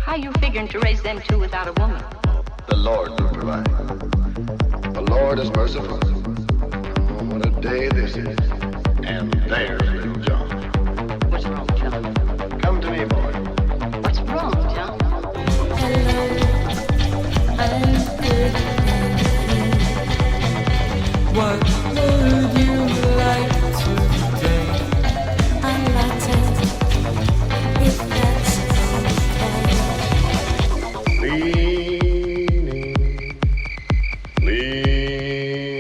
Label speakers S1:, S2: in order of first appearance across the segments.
S1: How you figuring to raise them two without a woman?
S2: The Lord will provide. The Lord is merciful. Oh, what a day this is. And there's little John.
S1: What's wrong, John?
S2: Come to me, boy.
S1: What's wrong, John?
S3: What would you like today?
S4: I like to, if that's okay.
S2: Leaning,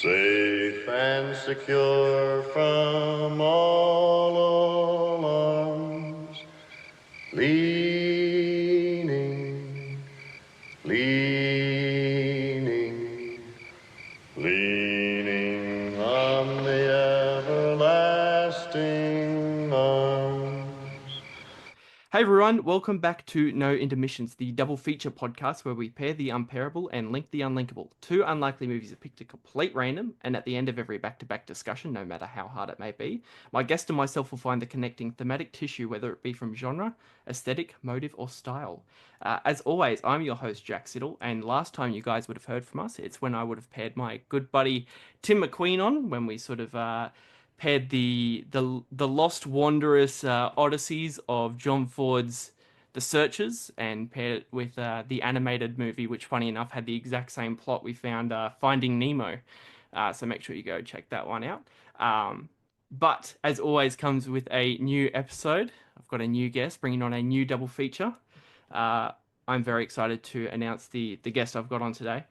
S2: safe and secure from all alarms. Leaning, leaning on the everlasting arms.
S5: Hey everyone, welcome back to No Intermissions, the double feature podcast where we pair the unpairable and link the unlinkable. Two unlikely movies are picked at complete random, and at the end of every back-to-back discussion, no matter how hard it may be, my guest and myself will find the connecting thematic tissue, whether it be from genre, aesthetic, motive, or style. As always, I'm your host, Jack Siddle, and last time you guys would have heard from us, it's when I would have paired my good buddy Tim McQueen on, when we sort of paired the lost wanderous odysseys of John Ford's The Searchers and paired it with the animated movie, which funny enough had the exact same plot we found Finding Nemo. So make sure you go check that one out. But as always comes with a new episode. I've got a new guest bringing on a new double feature. I'm very excited to announce the guest I've got on today.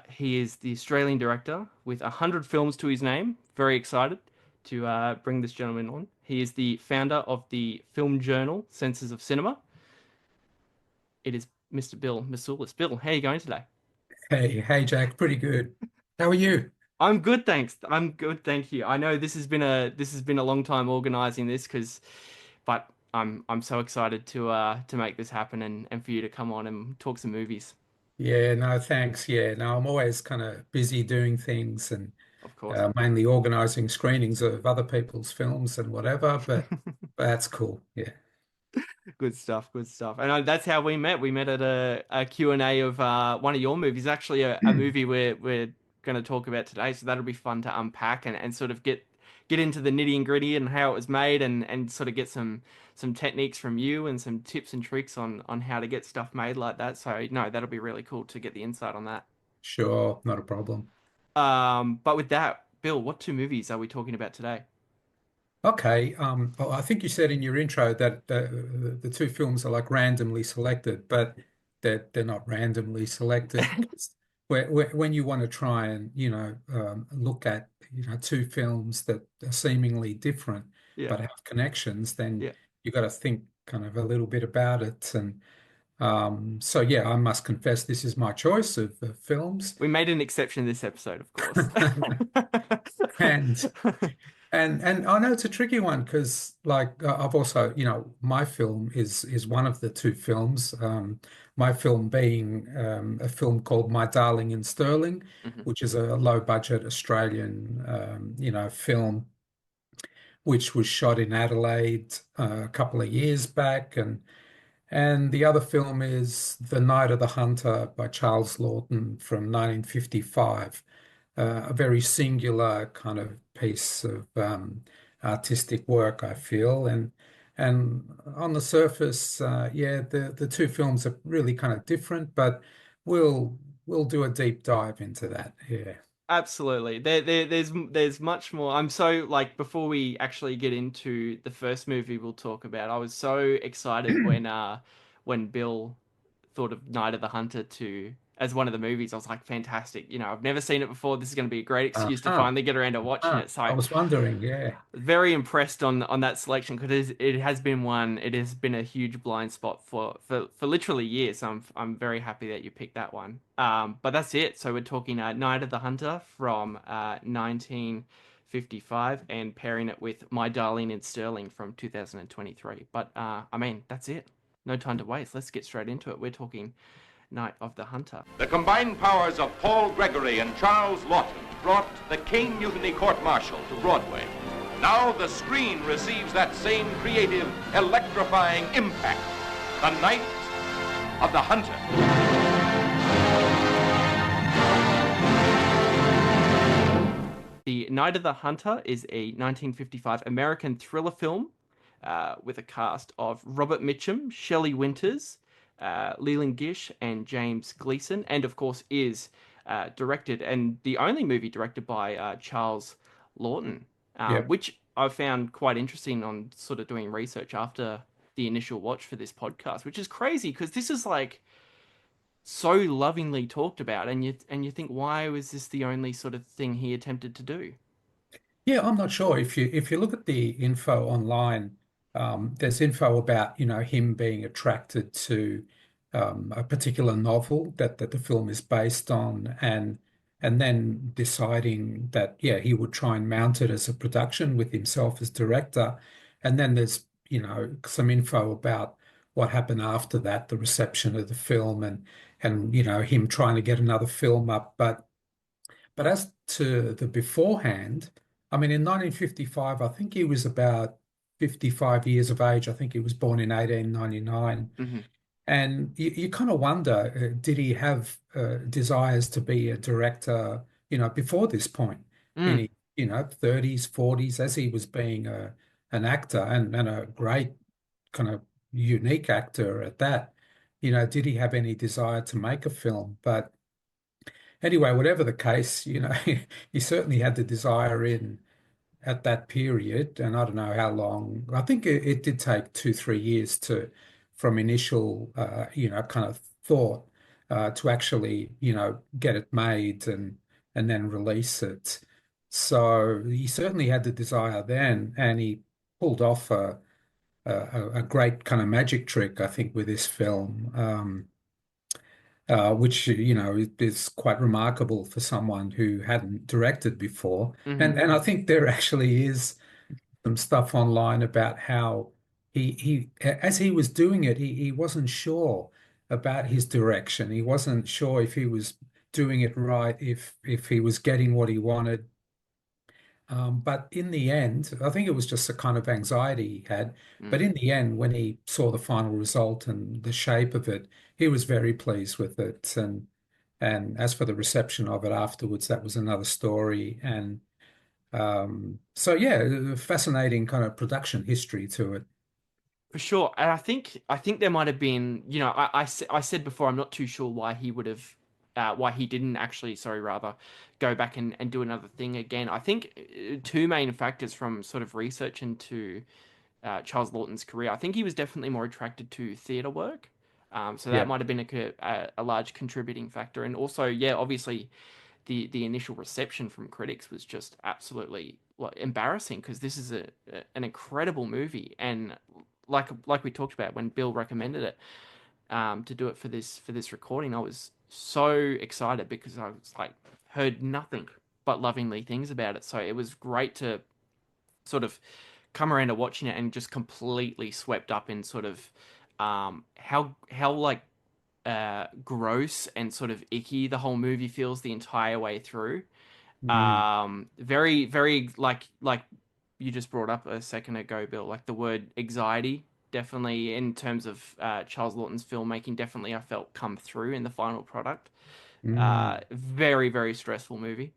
S5: He is the Australian director with 100 films to his name. Very excited to bring this gentleman on. He is the founder of the film journal Senses of Cinema. It is Mr. Bill Mousoulis. Bill, how are you going today?
S6: Hey, Jack. Pretty good. How are you?
S5: I'm good, thanks. I'm good, thank you. I know this has been a long time organising this, but I'm so excited to make this happen and for you to come on and talk some movies.
S6: Yeah, no, thanks. Yeah, no, I'm always kind of busy doing things and
S5: Of course.
S6: mainly organizing screenings of other people's films and whatever, but that's cool. Yeah.
S5: Good stuff, good stuff. And that's how we met. We met at a Q&A of one of your movies, actually a movie we're going to talk about today. So that'll be fun to unpack and sort of get into the nitty and gritty and how it was made and sort of get some techniques from you and some tips and tricks on how to get stuff made like that. So no, that'll be really cool to get the insight on that.
S6: Sure, not a problem.
S5: But with that, Bill, what two movies are we talking about today?
S6: Okay. Well, I think you said in your intro that the two films are like randomly selected, but they're not randomly selected. When you want to try and, look at, two films that are seemingly different but have connections, then you got to think kind of a little bit about it. And so, yeah, I must confess this is my choice of films.
S5: We made an exception this episode, of course.
S6: And I know it's a tricky one because, like, I've also, my film is one of the two films. My film being a film called My Darling in Stirling, which is a low-budget Australian, film, which was shot in Adelaide a couple of years back, and the other film is The Night of the Hunter by Charles Lawton from 1955. A very singular kind of piece of artistic work, I feel, and on the surface, the two films are really kind of different, but we'll do a deep dive into that. Yeah,
S5: absolutely. There's much more. I'm so before we actually get into the first movie we'll talk about, I was so excited when Bill thought of Night of the Hunter as one of the movies. I was like, fantastic. I've never seen it before. This is going to be a great excuse to finally get around to watching it. So
S6: I was wondering,
S5: very impressed on that selection because it has been a huge blind spot for literally years. So I'm very happy that you picked that one. But that's it. So we're talking Night of the Hunter from 1955 and pairing it with My Darling in Stirling from 2023. But that's it. No time to waste. Let's get straight into it. We're talking Night of the Hunter.
S7: The combined powers of Paul Gregory and Charles Lawton brought the King Mutiny Court-Martial to Broadway. Now the screen receives that same creative, electrifying impact. The Night of the Hunter.
S5: The Night of the Hunter is a 1955 American thriller film with a cast of Robert Mitchum, Shelley Winters, Leland Gish, and James Gleason, and of course is directed, and the only movie directed by Charles Lawton,
S6: Yeah.
S5: which I found quite interesting on sort of doing research after the initial watch for this podcast, which is crazy because this is like so lovingly talked about, and you think, why was this the only sort of thing he attempted to do?
S6: Yeah, I'm not sure. If you look at the info online, there's info about, him being attracted to a particular novel that the film is based on, and then deciding that, yeah, he would try and mount it as a production with himself as director. And then there's, some info about what happened after that, the reception of the film, and him trying to get another film up. But as to the beforehand, I mean, in 1955, I think he was about 55 years of age. I think he was born in 1899.
S5: Hmm.
S6: And you kind of wonder, did he have desires to be a director, before this point in
S5: Mm,
S6: his, 30s, 40s, as he was being an actor and a great kind of unique actor at that? Did he have any desire to make a film? But anyway, whatever the case, he certainly had the desire in at that period, and I don't know how long. I think it did take 2, 3 years from initial, kind of thought to actually, get it made and then release it. So he certainly had the desire then, and he pulled off a great kind of magic trick, I think, with this film. Which is quite remarkable for someone who hadn't directed before.
S5: hmm.
S6: And I think there actually is some stuff online about how he as he was doing it, he wasn't sure about his direction. He wasn't sure if he was doing it right, if he was getting what he wanted. But in the end, I think it was just a kind of anxiety he had. But
S5: Mm.
S6: in the end, when he saw the final result and the shape of it, he was very pleased with it. And as for the reception of it afterwards, that was another story. And so yeah, a fascinating kind of production history to it.
S5: For sure. And I think there might have been, I said before, I'm not too sure why he would have, why he didn't actually, sorry, rather, go back and do another thing again. I think two main factors from sort of research into Charles Lawton's career. I think he was definitely more attracted to theatre work. So that
S6: Yeah.
S5: might have been a large contributing factor. And also, yeah, obviously the initial reception from critics was just absolutely embarrassing because this is an incredible movie, and like we talked about when Bill recommended it to do it for this recording, I was so excited because I was like heard nothing but lovingly things about it. So it was great to sort of come around to watching it and just completely swept up in sort of how like gross and sort of icky the whole movie feels the entire way through.
S6: Mm,
S5: Very, very like you just brought up a second ago, Bill, like the word anxiety, definitely in terms of Charles Lawton's filmmaking, definitely I felt come through in the final product.
S6: mm,
S5: Very, very stressful movie.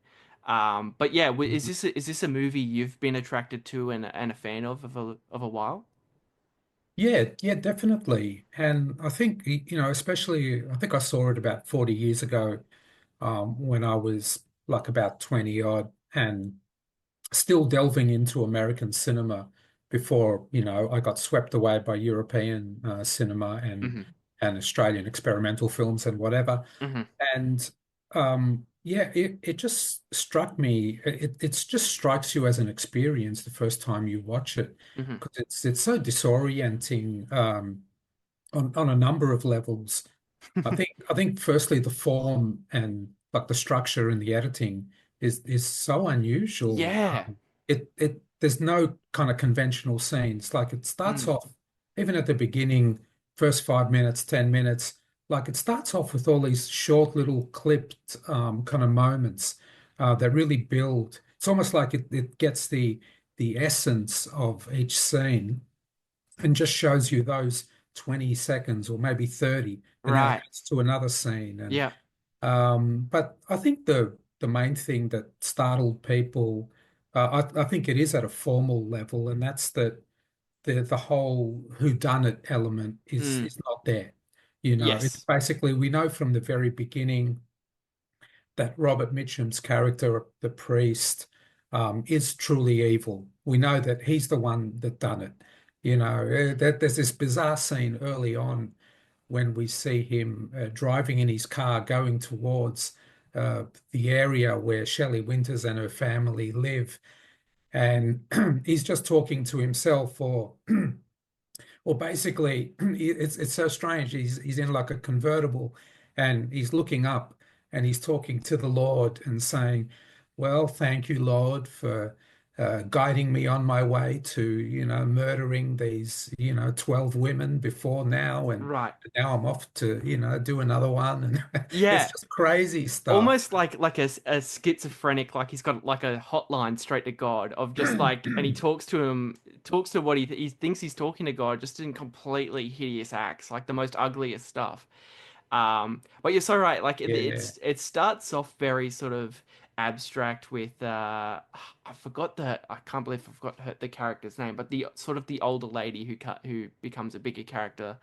S5: But yeah, is
S6: mm.
S5: this a movie you've been attracted to and a fan of a while?
S6: Yeah, definitely. And I think, especially, I think I saw it about 40 years ago, when I was like about 20 odd and still delving into American cinema before, I got swept away by European cinema
S5: Hmm.
S6: and Australian experimental films and whatever.
S5: Hmm.
S6: And yeah, it just struck me. It just strikes you as an experience the first time you watch it
S5: Hmm.
S6: because it's so disorienting on a number of levels. I think firstly the form and like the structure and the editing is so unusual.
S5: Yeah.
S6: It there's no kind of conventional scenes. Like it starts
S5: Mm.
S6: off even at the beginning, first 5 minutes, 10 minutes. Like it starts off with all these short little clipped kind of moments that really build. It's almost like it gets the the essence of each scene and just shows you those 20 seconds or maybe 30, and then it
S5: Right.
S6: cuts to another scene. And
S5: Yeah.
S6: but I think the main thing that startled people, I think it is at a formal level, and that's that the whole whodunit element
S5: Mm.
S6: is not there. You know, it's
S5: Yes.
S6: basically we know from the very beginning that Robert Mitchum's character, the priest, is truly evil. We know that he's the one that done it. You know, that there's this bizarre scene early on when we see him driving in his car going towards the area where Shelley Winters and her family live, and he's just talking to himself, or well, basically, it's so strange. He's in like a convertible, and he's looking up, and he's talking to the Lord and saying, "Well, thank you, Lord, for guiding me on my way to, murdering these, 12 women before now, and
S5: Right.
S6: now I'm off to, do another one." And it's
S5: Yeah.
S6: just crazy stuff.
S5: Almost like a schizophrenic, like he's got like a hotline straight to God of just like, and he talks to him, talks to what he thinks he's talking to God, just in completely hideous acts, like the most ugliest stuff. But you're so right. Like
S6: Yeah.
S5: it starts off very sort of abstract with I forgot I can't believe I forgot the character's name, but the sort of the older lady who becomes a bigger character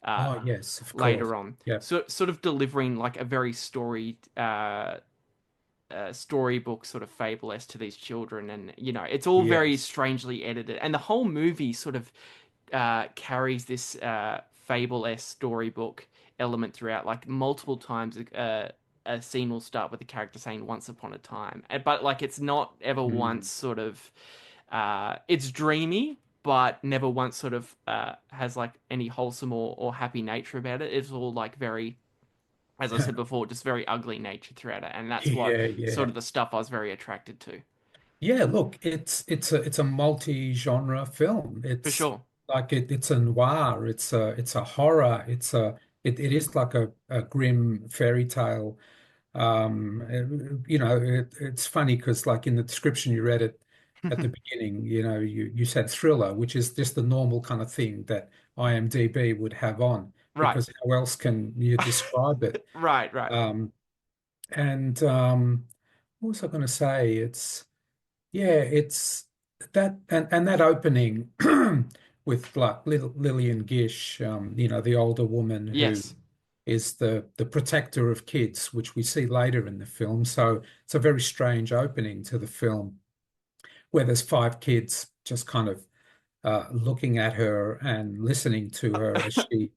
S6: Oh,
S5: uh
S6: yes, of course.
S5: later on.
S6: Yeah.
S5: So sort of delivering like a very storybook sort of fable as to these children, and it's all very
S6: Yes.
S5: strangely edited, and the whole movie sort of carries this fable-esque storybook element throughout. Like multiple times, a scene will start with the character saying "Once upon a time," but like it's not ever once
S6: Mm.
S5: sort of. It's dreamy, but never once sort of has like any wholesome or happy nature about it. It's all like very, as I said before, just very ugly nature throughout it, and that's what
S6: Yeah,
S5: sort
S6: yeah.
S5: of the stuff I was very attracted to,
S6: Yeah, look, it's a multi-genre film.
S5: for
S6: It's
S5: sure.
S6: like it's a noir, it's a horror, it is like a grim fairy tale. It's funny because like in the description you read it at the beginning, you said thriller, which is just the normal kind of thing that IMDb would have on,
S5: Right,
S6: because how else can you describe it?
S5: right, right.
S6: Um, and what was I going to say? Yeah, it's that, and that opening with like little Lillian Gish, the older woman who
S5: Yes.
S6: is the protector of kids, which we see later in the film. So it's a very strange opening to the film where there's five kids just kind of looking at her and listening to her as she,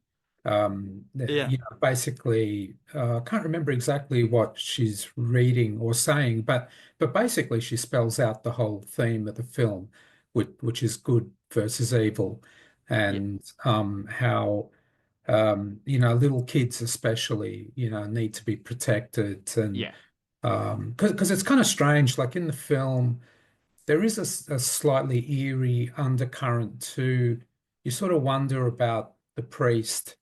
S5: Yeah.
S6: basically, I can't remember exactly what she's reading or saying, but basically she spells out the whole theme of the film, which is good versus evil,
S5: Yeah.
S6: and how little kids especially, need to be protected, and
S5: Yeah.
S6: because it's kind of strange, like in the film there is a slightly eerie undercurrent to, you sort of wonder about the priest.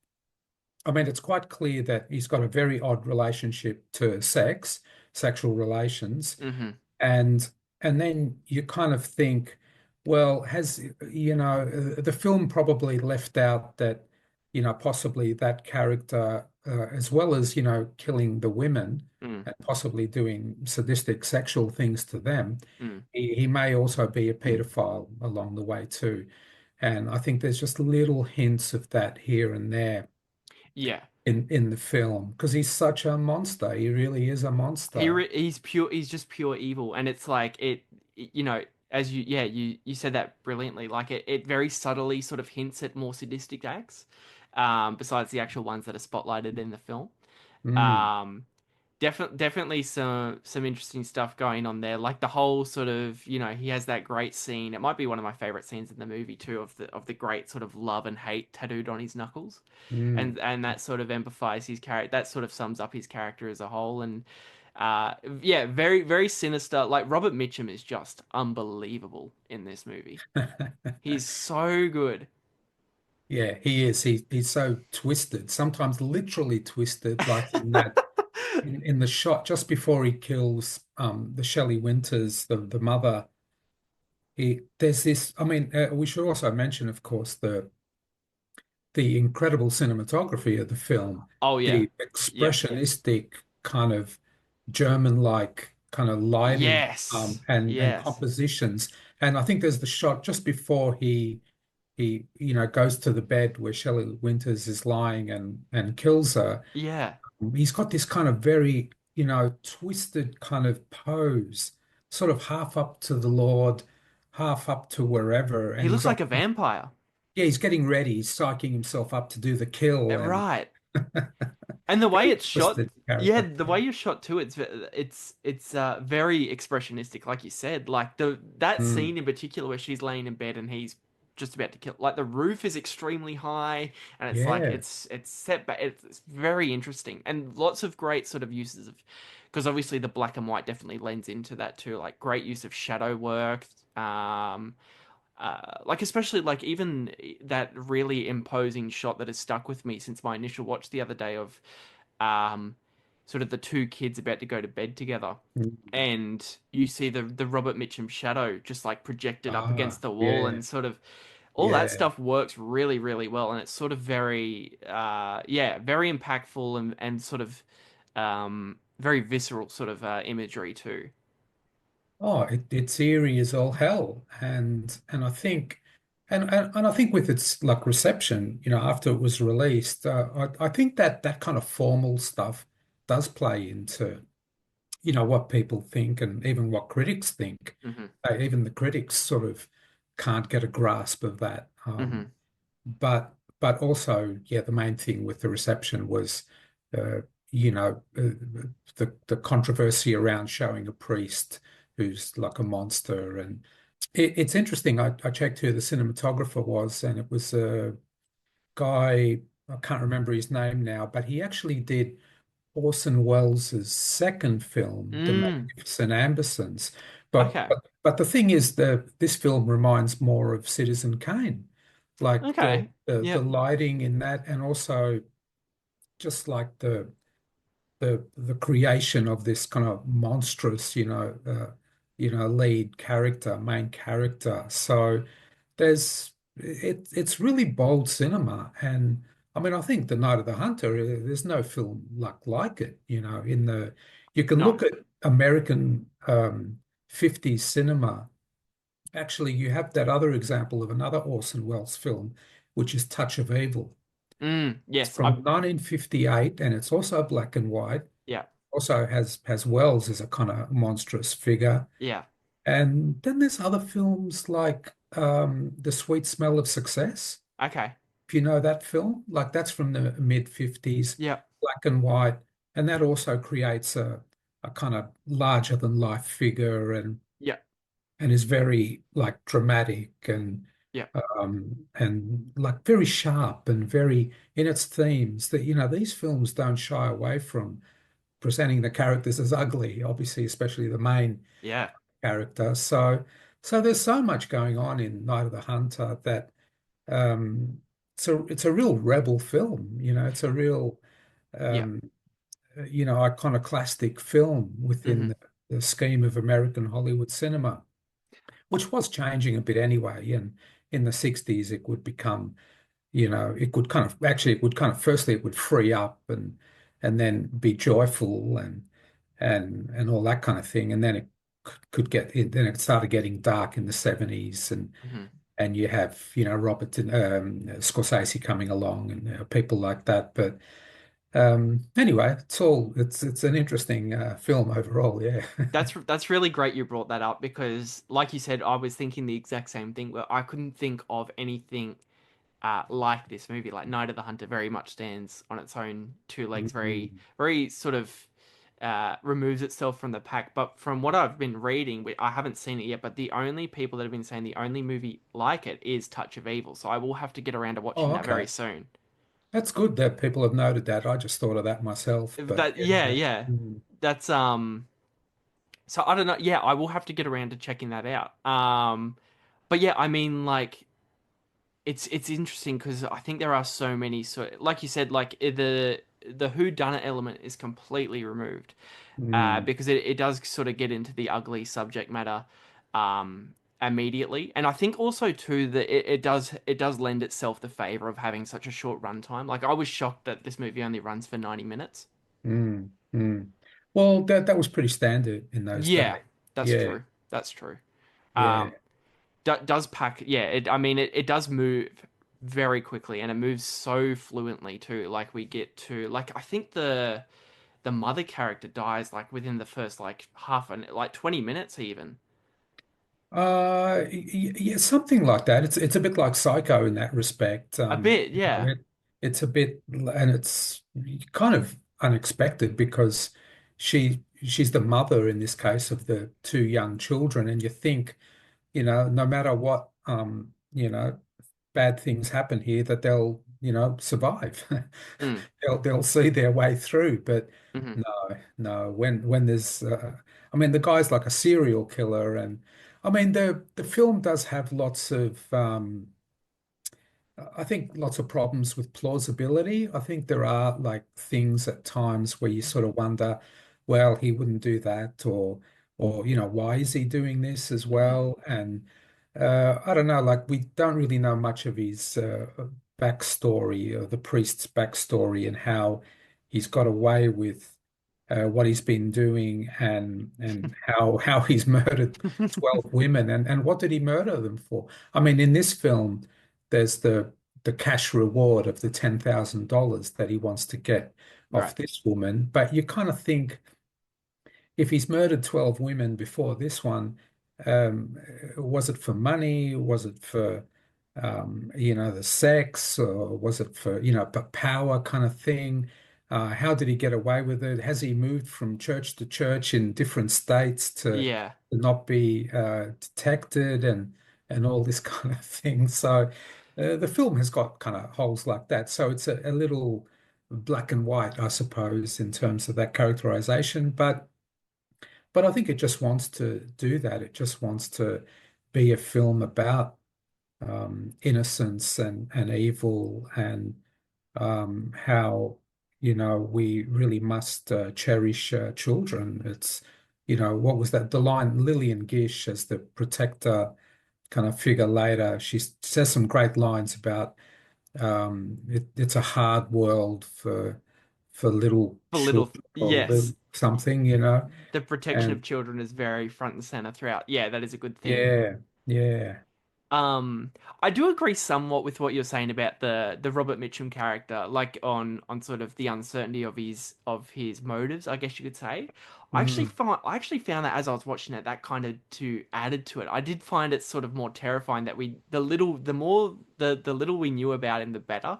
S6: I mean, it's quite clear that he's got a very odd relationship to sexual relations,
S5: Hmm.
S6: and and then you kind of think, well, the film probably left out that, possibly that character, as well as, killing the women
S5: Mm.
S6: and possibly doing sadistic sexual things to them,
S5: Mm.
S6: he may also be a pedophile along the way too. And I think there's just little hints of that here and there
S5: Yeah.
S6: in the film, because he's such a monster. He really is a monster.
S5: He's pure. He's just pure evil, and it's like as you said that brilliantly. Like it very subtly sort of hints at more sadistic acts, besides the actual ones that are spotlighted in the film.
S6: Mm,
S5: Um, definitely some interesting stuff going on there. Like the whole sort of, he has that great scene. It might be one of my favorite scenes in the movie too, of the great sort of love and hate tattooed on his knuckles,
S6: mm.
S5: and that sort of emphasizes his character. That sort of sums up his character as a whole. And yeah, very very sinister. Like Robert Mitchum is just unbelievable in this movie. He's so good.
S6: Yeah, he is. He's so twisted, sometimes literally twisted, like in that in the shot just before he kills the Shelley Winters, the mother. there's this. I mean, we should also mention, of course, the incredible cinematography of the film,
S5: Oh yeah.
S6: the
S5: Yep.
S6: expressionistic kind of German-like kind of lighting,
S5: Yes.
S6: and
S5: Yes.
S6: compositions. And I think there's the shot just before he goes to the bed where Shelley Winters is lying and kills her.
S5: Yeah.
S6: He's got this kind of very, twisted kind of pose, sort of half up to the Lord, half up to wherever,
S5: He
S6: and
S5: looks like a vampire.
S6: yeah, he's getting ready, he's psyching himself up to do the kill, and
S5: Right. And the way
S6: very
S5: it's shot,
S6: twisted
S5: yeah,
S6: character.
S5: the way you're shot too, it's very expressionistic, like you said. Like the that
S6: Mm,
S5: scene in particular where she's laying in bed and he's just about to kill. Like the roof is extremely high, and it's like
S6: yeah.
S5: it's set back. It's very interesting and lots of great sort of uses of, because obviously the black and white definitely lends into that too. Like great use of shadow work. Like especially like even that really imposing shot that has stuck with me since my initial watch the other day of um sort of the two kids about to go to bed together,
S6: Mm.
S5: and you see the Robert Mitchum shadow just like projected up against
S6: Ah,
S5: the wall,
S6: yeah,
S5: and sort of all that
S6: yeah.
S5: stuff works really really well, and it's sort of very yeah, very impactful, and sort of very visceral sort of imagery too.
S6: Oh, it's eerie as all hell, and I think, and I think with its like reception, after it was released, I think that that kind of formal stuff does play into, what people think and even what critics think.
S5: Hmm.
S6: Even the critics sort of can't get a grasp of that.
S5: Hmm.
S6: But also, yeah, the main thing with the reception was, uh, you know, the controversy around showing a priest who's like a monster, and it's interesting. I checked who the cinematographer was, and it was a guy. I can't remember his name now, but he actually did Orson Welles' second film, The
S5: Mm,
S6: Magnificent Ambersons. But
S5: okay.
S6: but but the thing is that this film reminds more of Citizen Kane, like
S5: Okay.
S6: the
S5: Yep.
S6: lighting in that, and also just like the creation of this kind of monstrous, lead character, main character. So it's really bold cinema, and I mean I think The Night of the Hunter, there's no film like it, you can
S5: No.
S6: look at American 50s cinema. Actually, you have that other example of another Orson Welles film, which is Touch of Evil. It's
S5: Yes.
S6: from
S5: I.
S6: 1958, and it's also black and white.
S5: Yeah.
S6: Also has Welles as a kind of monstrous figure.
S5: Yeah.
S6: And then there's other films like The Sweet Smell of Success.
S5: Okay.
S6: If you know that film, like that's from the mid 50s,
S5: Yeah.
S6: black and white. And that also creates a kind of larger than life figure,
S5: Yeah.
S6: and is very like dramatic
S5: Yeah.
S6: and like very sharp and very in its themes, that these films don't shy away from presenting the characters as ugly, obviously, especially the main
S5: Yeah.
S6: character. So there's so much going on in Night of the Hunter that it's a real rebel film. It's a real
S5: Yeah.
S6: um, iconoclastic film within
S5: Hmm.
S6: the scheme of American Hollywood cinema, which was changing a bit anyway. And in the 60s, it would become, it could kind of actually it would kind of firstly it would free up and then be joyful and all that kind of thing. And then it could get it, then it started getting dark in the 70s,
S5: Hmm.
S6: and you have, Robert Scorsese coming along, and people like that. But anyway, it's an interesting film overall. Yeah.
S5: That's really great you brought that up, because, like you said, I was thinking the exact same thing where I couldn't think of anything like this movie. Like Night of the Hunter very much stands on its own two legs, very
S6: Mm.
S5: very sort of removes itself from the pack. But from what I've been reading, I haven't seen it yet, but the only people that have been saying the only movie like it is Touch of Evil. So I will have to get around to watching
S6: Oh,
S5: that very
S6: okay.
S5: soon.
S6: That's good that people have noted that. I just thought of that myself, but
S5: That, yeah,
S6: yeah.
S5: yeah.
S6: Mm.
S5: That's so I don't know. Yeah, I will have to get around to checking that out. But yeah, I mean, like, it's interesting because I think there are so many, so like you said, like the who done it element is completely removed,
S6: Mm.
S5: because it does sort of get into the ugly subject matter, um immediately. And I think also too that it does lend itself the favor of having such a short runtime. Like I was shocked that this movie only runs for 90 minutes.
S6: Mm, mm. Well, that was pretty standard in those
S5: Yeah,
S6: days.
S5: that's
S6: Yeah,
S5: true. That's true.
S6: yeah.
S5: Does pack, yeah, I mean it does move very quickly and it moves so fluently too. Like we get to like I think the mother character dies like within the first like half an like 20 minutes even.
S6: Yeah, something like that. It's a bit like Psycho in that respect.
S5: A bit, yeah.
S6: It's a bit, and it's kind of unexpected because she's the mother in this case of the two young children, and you think, no matter what, bad things happen here, that they'll, survive.
S5: Mm,
S6: They'll see their way through. But
S5: hmm.
S6: no, no. When there's, I mean, the guy's like a serial killer, and I mean the film does have lots of, I think lots of problems with plausibility. I think there are like things at times where you sort of wonder, well, he wouldn't do that, or why is he doing this as
S5: Hmm.
S6: well? And I don't know, like we don't really know much of his backstory, or the priest's backstory, and how he's got away with what he's been doing, and how he's murdered 12 women, and what did he murder them for? I mean, in this film there's the cash reward of the $10,000 that he wants to get off
S5: Right.
S6: this woman. But you kind of think if he's murdered 12 women before this one, um, was it for money? Was it for, the sex, or was it for, power kind of thing? How did he get away with it? Has he moved from church to church in different states
S5: Yeah.
S6: to not be detected, and all this kind of thing? So the film has got kind of holes like that. So it's a little black and white, I suppose, in terms of that characterization. But I think it just wants to do that. It just wants to be a film about innocence and evil, and how, we really must cherish children. It's, what was that? The line Lillian Gish as the protector kind of figure later, she says some great lines about it's a hard world for little
S5: For little,
S6: children, or little
S5: yes.
S6: something.
S5: The protection of
S6: And
S5: children is very front and center throughout. Yeah, that is a good theme.
S6: yeah, yeah.
S5: Um, I do agree somewhat with what you're saying about the Robert Mitchum character, like on sort of the uncertainty of his motives, I guess you could say.
S6: Mm,
S5: I actually found that as I was watching it, that kind of to added to it. I did find it sort of more terrifying that the more the little we knew about him, the better.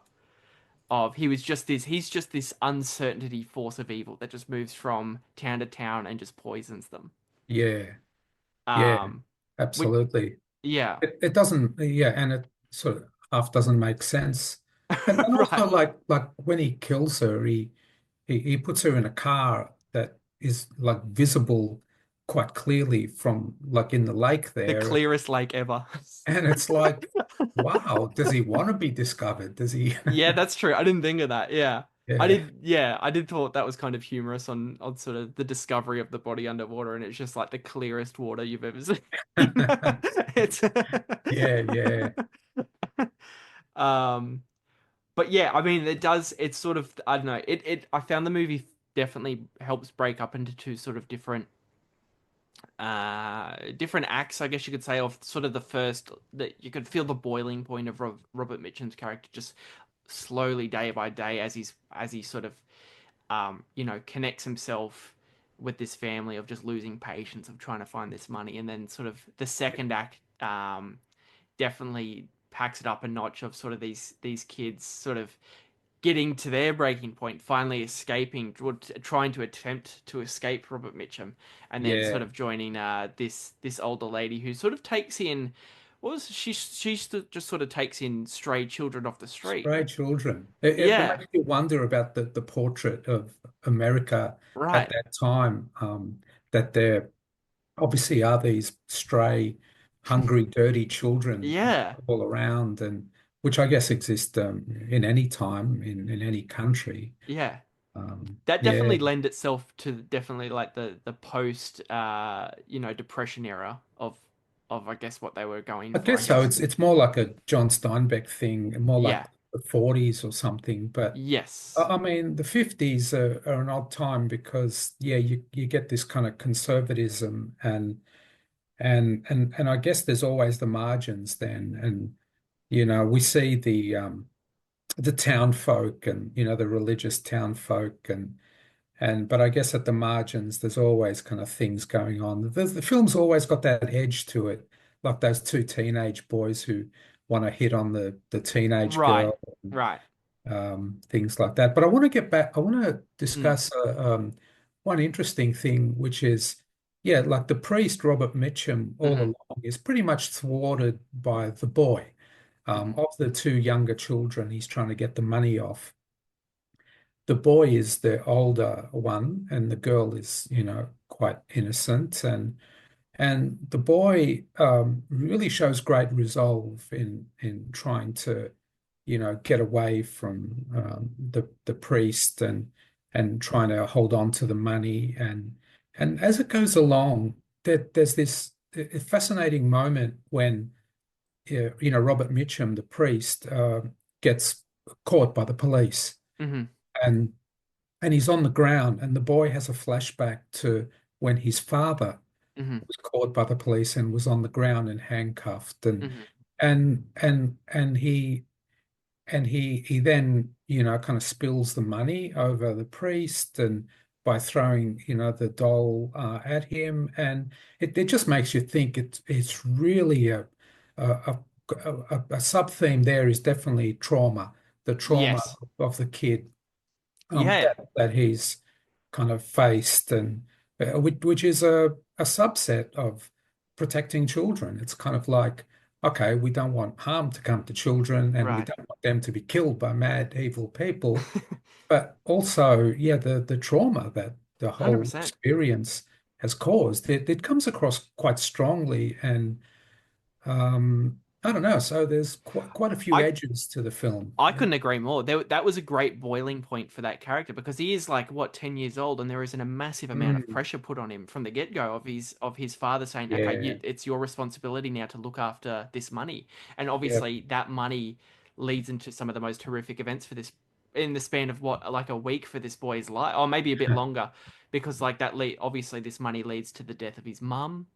S5: Of he's just this uncertainty force of evil that just moves from town to town and just poisons them.
S6: yeah, yeah,
S5: Um, which
S6: absolutely.
S5: yeah,
S6: It doesn't, yeah, and it sort of half doesn't make sense. And
S5: right.
S6: also, like when he kills her, he puts her in a car that is like visible quite clearly from like in the lake
S5: The
S6: there.
S5: clearest lake ever.
S6: And it's like, wow, does he want to be discovered? Does he?
S5: Yeah, that's true. I didn't think of that. Yeah.
S6: Yeah.
S5: I did thought that was kind of humorous on sort of the discovery of the body underwater and it's just like the clearest water you've ever seen. It's
S6: Yeah, yeah,
S5: um but yeah, I mean it's sort of I don't know. I found the movie definitely helps break up into two sort of different acts, I guess you could say, of sort of the first that you could feel the boiling point of Robert Mitchum's character just slowly day by day as he sort of connects himself with this family of just losing patience of trying to find this money and then sort of the second act definitely packs it up a notch of sort of these kids sort of getting to their breaking point, finally escaping, trying to attempt to escape Robert Mitchum, and then sort
S6: yeah.
S5: of joining this older lady who sort of takes in, what was just sort of takes in stray children off the street.
S6: Stray children. It
S5: Yeah,
S6: makes you wonder about the portrait of America at
S5: right.
S6: that time, that there obviously are these stray, hungry, dirty children
S5: Yeah,
S6: all around, and which I guess exist in any time, in any country.
S5: yeah. That
S6: Yeah,
S5: definitely lend itself to definitely like the post depression era of of I guess what they were going
S6: I
S5: for, I
S6: guess so.
S5: guess.
S6: It's more like a John Steinbeck thing, more like
S5: Yeah.
S6: the 40s or something. But
S5: Yes.
S6: I mean, the 50s are an odd time because yeah, you get this kind of conservatism and I guess there's always the margins then, and we see the town folk and the religious town folk and but I guess at the margins there's always kind of things going on. The film's always got that edge to it, like those two teenage boys who want to hit on the teenage
S5: Right.
S6: girl,
S5: Right.
S6: things like that. But I want to get back. I want to
S5: Mm.
S6: discuss one interesting thing, which is, yeah, like the priest Robert Mitchum all
S5: Hmm.
S6: along is pretty much thwarted by the boy.
S5: Hmm.
S6: Of the two younger children, he's trying to get the money off. The boy is the older one, and the girl is, quite innocent, and the boy really shows great resolve in trying to, get away from the priest and trying to hold on to the money and as it goes along, there's this fascinating moment when Robert Mitchum, the priest, gets caught by the police
S5: Hmm.
S6: and and he's on the ground, and the boy has a flashback to when his father
S5: Hmm.
S6: was caught by the police and was on the ground and handcuffed, and
S5: Hmm.
S6: and and and he he then kind of spills the money over the priest and by throwing the doll at him, and it just makes you think it's really a a sub theme there is definitely trauma, the trauma
S5: Yes.
S6: of the kid
S5: Yeah.
S6: that he's kind of faced, and which is a subset of protecting children. It's kind of like, okay, we don't want harm to come to children, and we
S5: Right.
S6: don't want them to be killed by mad, evil people. But also, yeah, the trauma that the whole
S5: 100%.
S6: experience has caused, it comes across quite strongly, and I don't know. So there's quite a few
S5: I
S6: edges to the film.
S5: I couldn't agree more. That was a great boiling point for that character because he is like what 10 years old, and there isn't a massive amount of
S6: Mm,
S5: pressure put on him from the get-go of his father saying, "Okay,
S6: yeah,
S5: it's your responsibility now to look after this money." And
S6: yeah,
S5: obviously that money leads into some of the most horrific events for this in the span of what like a week for this boy's life, or maybe a bit longer, because like obviously this money leads to the death of his mum,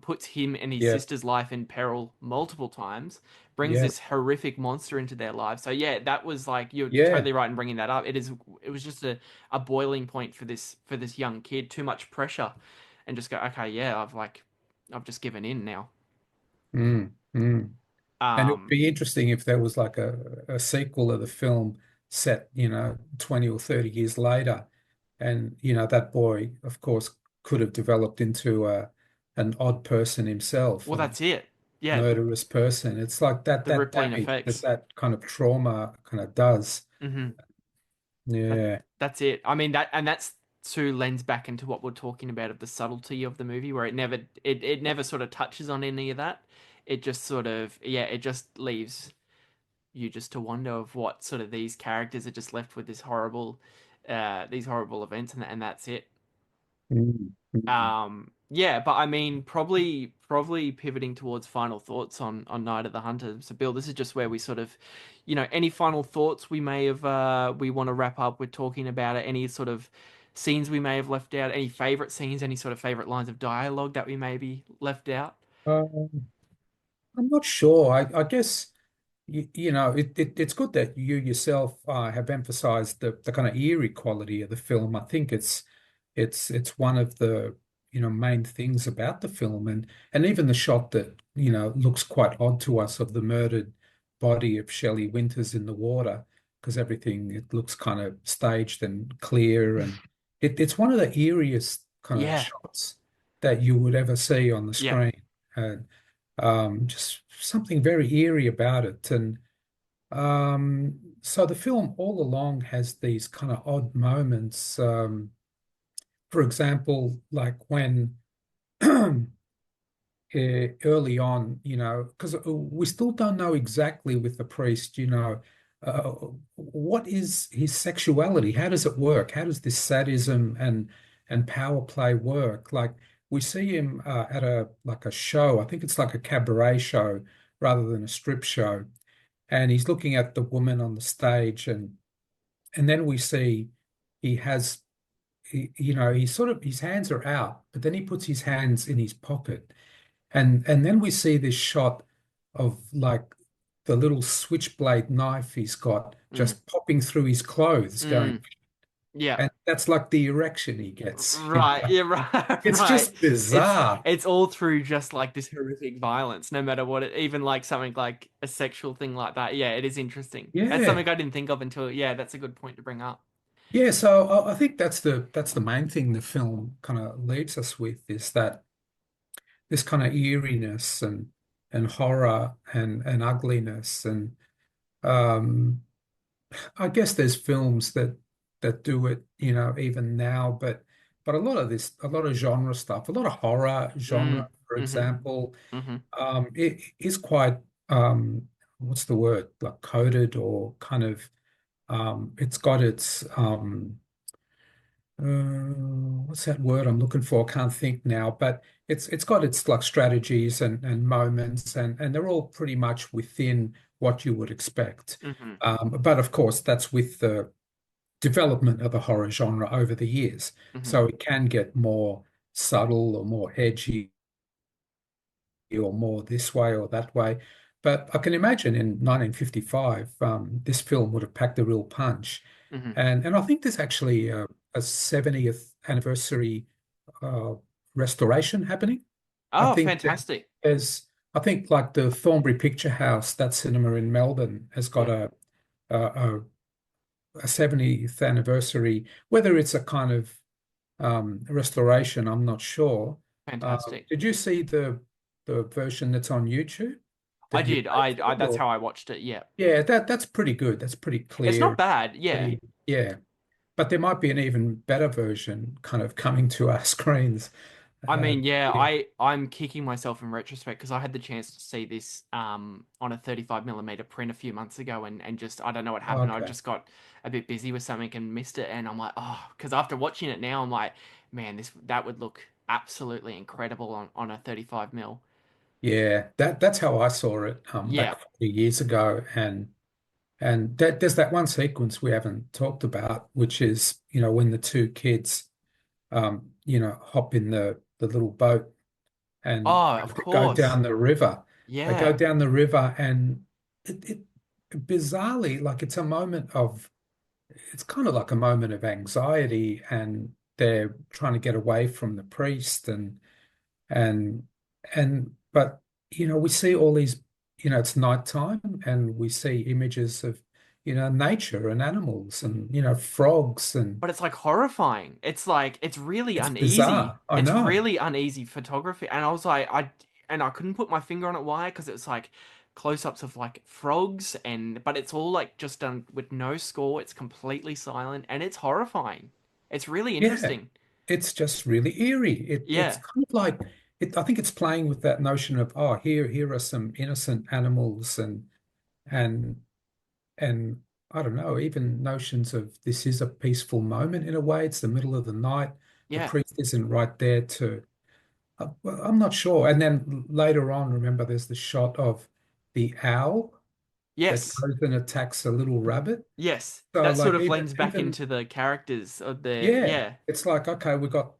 S5: puts him and his
S6: yeah,
S5: sister's life in peril multiple times, brings
S6: yeah,
S5: this horrific monster into their lives. So yeah, that was like you're
S6: yeah.
S5: totally right in bringing that up. It was just a boiling point for this young kid. Too much pressure, and just go okay, yeah, I've just given in now.
S6: Mm, mm. And it would
S5: Um,
S6: be interesting if there was like a sequel of the film set, 20 or 30 years later. And, that boy, of course, could have developed into an odd person himself,
S5: well,
S6: a
S5: that's it. Yeah,
S6: murderous person. It's like that
S5: the
S6: that
S5: rippling
S6: damage
S5: effects.
S6: that kind of trauma kind of does.
S5: Hmm. That
S6: Yeah.
S5: that's it. I mean that's to lens back into what we're talking about of the subtlety of the movie, where it never sort of touches on any of that. It just sort of yeah, it just leaves you just to wonder of what sort of these characters are just left with these horrible events, and that's it.
S6: Mm, mm.
S5: Yeah, but I mean, probably pivoting towards final thoughts on Night of the Hunter. So, Bill, this is just where we sort of, any final thoughts we may have we want to wrap up with talking about it. Any sort of scenes we may have left out. Any favorite scenes. Any sort of favorite lines of dialogue that we maybe left out.
S6: Um, I'm not sure. I guess. It's good that you yourself have emphasized the kind of eerie quality of the film. I think it's one of the main things about the film, and even the shot that looks quite odd to us of the murdered body of Shelley Winters in the water, because everything it looks kind of staged and clear, and it's one of the eeriest kind of
S5: Yeah,
S6: shots that you would ever see on the
S5: yeah,
S6: screen. And just something very eerie about it. And so the film all along has these kind of odd moments. For example, like when early on, because we still don't know exactly with the priest, uh, what is his sexuality? How does it work? How does this sadism and power play work? Like we see him at a like a show. I think it's like a cabaret show rather than a strip show, and he's looking at the woman on the stage, and then we see he has he sort of his hands are out, but then he puts his hands in his pocket, and then we see this shot of like the little switchblade knife he's got
S5: Mm.
S6: just popping through his clothes, going,
S5: Mm. Yeah.
S6: and that's like the erection he gets.
S5: Right. Yeah. Right.
S6: It's
S5: Right.
S6: just
S5: It's
S6: bizarre.
S5: it's all through just like this horrific violence, no matter what it, even like something like a sexual thing like that. Yeah, it is interesting. That's
S6: Yeah.
S5: something I didn't think of until, yeah, that's a good point to bring up.
S6: Yeah, so I think that's the main thing the film kind of leaves us with is that this kind of eeriness and horror and ugliness and um I guess there's films that do it, even now, but a lot of genre stuff, a lot of horror genre,
S5: Mm.
S6: for
S5: Mm-hmm.
S6: example,
S5: Mm-hmm.
S6: it is quite what's the word, like coded or kind of it's got its what's that word I'm looking for? I can't think now, but it's got its like strategies and moments and they're all pretty much within what you would expect.
S5: Mm-hmm.
S6: But of course, that's with the development of the horror genre over the years.
S5: Mm-hmm.
S6: So it can get more subtle or more edgy or more this way or that way. But I can imagine in 1955, this film would have packed a real punch.
S5: Mm-hmm.
S6: And I think there's actually a 70th anniversary uh, restoration happening. I
S5: Oh,
S6: think
S5: fantastic.
S6: there's, I think like the Thornbury Picture House, that cinema in Melbourne, has got
S5: Yeah.
S6: a, a 70th anniversary. Whether it's a kind of restoration, I'm not sure.
S5: Fantastic.
S6: Did you see the version that's on YouTube
S5: I
S6: that you
S5: did.
S6: paid
S5: I
S6: for?
S5: that's
S6: Or?
S5: how I watched it. Yeah.
S6: Yeah, that's pretty good. That's pretty
S5: It's
S6: clear.
S5: not bad. Yeah.
S6: Pretty, yeah. But there might be an even better version kind of coming to our screens.
S5: I mean, yeah,
S6: Yeah.
S5: I'm kicking myself in retrospect because I had the chance to see this on a 35 millimeter print a few months ago and just I don't know what happened. I
S6: Okay.
S5: just got a bit busy with something and missed it and I'm like, oh, because after watching it now I'm like, man, this that would look absolutely incredible on a 35 mil.
S6: Yeah, that's how I saw it
S5: Yeah.
S6: back 40 years ago. And there's that one sequence we haven't talked about, which is, when the two kids hop in the little boat and
S5: Oh, of
S6: have to go
S5: course.
S6: down the river. They go
S5: Yeah.
S6: down the river and it bizarrely, like it's kind of like a moment of anxiety and they're trying to get away from the priest and but we see all these, it's nighttime and we see images of, nature and animals and, frogs and
S5: But it's like horrifying. It's like it's really
S6: it's
S5: uneasy.
S6: bizarre. I
S5: It's
S6: know.
S5: really uneasy photography. And I was like, I couldn't put my finger on it. Why? Because it was like close-ups of like frogs and but it's all like just done with no score. It's completely silent and it's horrifying. It's really
S6: Yeah,
S5: interesting.
S6: it's just really eerie. It's
S5: Yeah.
S6: kind of like I think it's playing with that notion of, oh, here are some innocent animals and and I don't know, even notions of this is a peaceful moment in a way. It's the middle of the night. The
S5: Yeah.
S6: priest isn't right there to, well, I'm not sure. And then later on, remember, there's the shot of the owl that
S5: Yes.
S6: goes and attacks a little rabbit.
S5: Yes.
S6: So
S5: That sort
S6: like
S5: of
S6: even
S5: lends back
S6: even
S5: into the characters of the
S6: yeah,
S5: yeah.
S6: it's like, okay, we got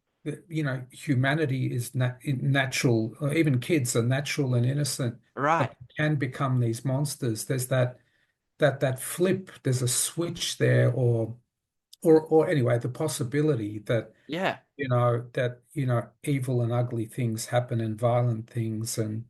S6: humanity is natural, or even kids are natural and innocent, but
S5: Right.
S6: they can become these monsters. There's that flip, there's a switch there, or anyway, the possibility that
S5: Yeah.
S6: evil and ugly things happen and violent things, and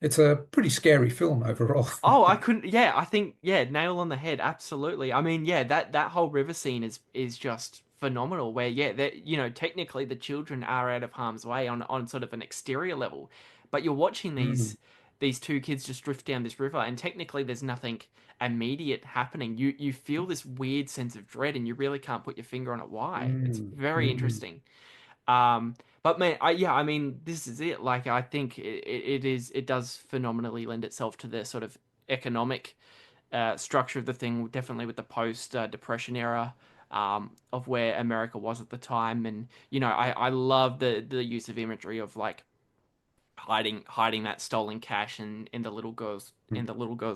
S6: it's a pretty scary film overall.
S5: Oh, I couldn't. Yeah, I think yeah, nail on the head. Absolutely. I mean, yeah, that whole river scene is just phenomenal. Where yeah, that technically the children are out of harm's way on sort of an exterior level, but you're watching
S6: Mm,
S5: these two kids just drift down this river, and technically there's nothing immediate happening. You feel this weird sense of dread, and you really can't put your finger on it. Why? It's
S6: mm,
S5: very
S6: mm,
S5: interesting. But man, I mean, this is it. Like, I think it does phenomenally lend itself to the sort of economic structure of the thing, definitely with the post depression era. of where America was at the time. And I love the use of imagery of like hiding that stolen cash and in the little girl's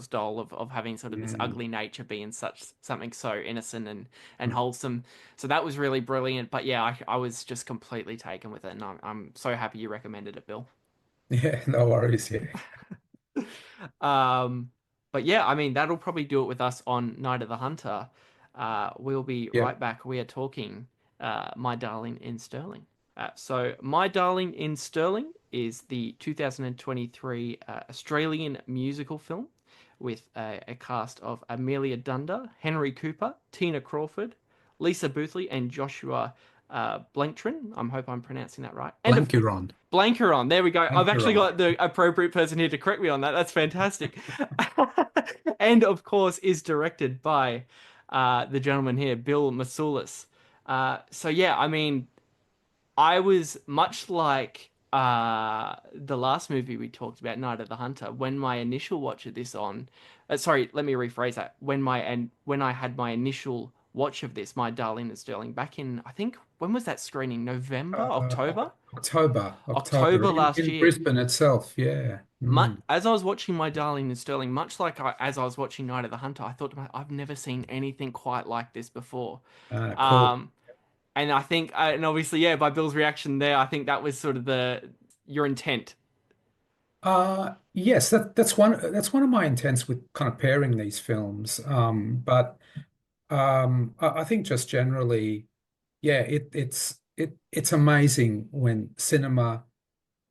S5: doll of having sort of this
S6: Mm.
S5: ugly nature being something so innocent and wholesome. So that was really brilliant. But yeah, I was just completely taken with it, and I'm so happy you recommended it, Bill.
S6: Yeah, no worries. Yeah.
S5: Um, but yeah, I mean, that'll probably do it with us on Night of the Hunter. We'll be
S6: Yeah.
S5: right back. We are talking My Darling in Stirling. So, My Darling in Stirling is the 2023 Australian musical film with a cast of Amelia Dunder, Henry Cooper, Tina Crawford, Lisa Boothly, and Joshua Blenktrin. I hope I'm pronouncing that right. And of
S6: Blancuron.
S5: Blankeron. There we go. I've actually
S6: Blancuron.
S5: got the appropriate person here to correct me on that. That's fantastic. And of course, is directed by the gentleman here, Bill Mousoulis. So yeah, I mean, I was much like the last movie we talked about, Night of the Hunter. When my initial watch of this sorry, let me rephrase that. When I had my initial watch of this, My Darling in Sterling, back in I think when was that screening? November, October,
S6: October
S5: October last
S6: in
S5: year.
S6: Brisbane itself. Yeah. Mm.
S5: As I was watching My Darling in Sterling, much like as I was watching Night of the Hunter, I thought to myself, I've never seen anything quite like this before.
S6: Cool.
S5: Um, and I think, and obviously, yeah, by Bill's reaction there, I think that was sort of your intent.
S6: Yes, that's one of my intents with kind of pairing these films. But I think just generally, yeah, it's amazing when cinema